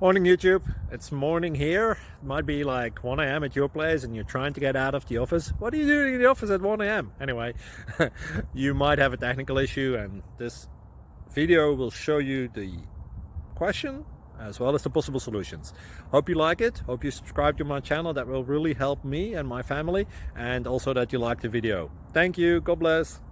Morning YouTube, it's morning here. It might be like 1 a.m. at your place and you're trying to get out of the office. What are you doing in the office at 1 a.m.? Anyway, you might have a technical issue and this video will show you the question as well as the possible solutions. Hope you like it, hope you subscribe to my channel. That will really help me and my family, and also that you like the video. Thank you, God bless.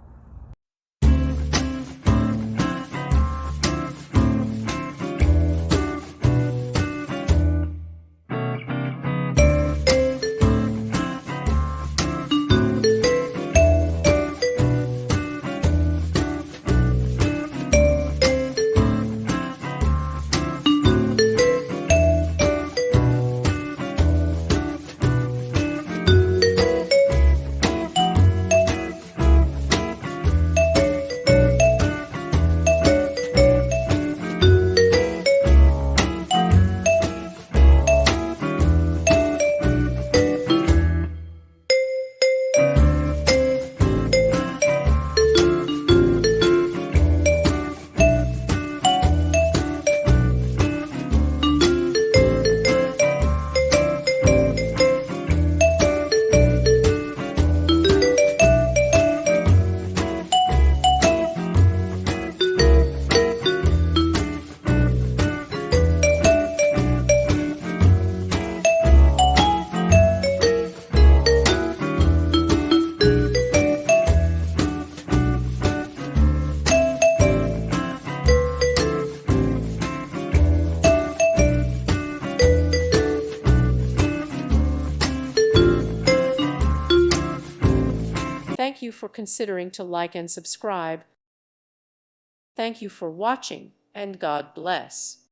Thank you for considering to like and subscribe. Thank you for watching, and God bless.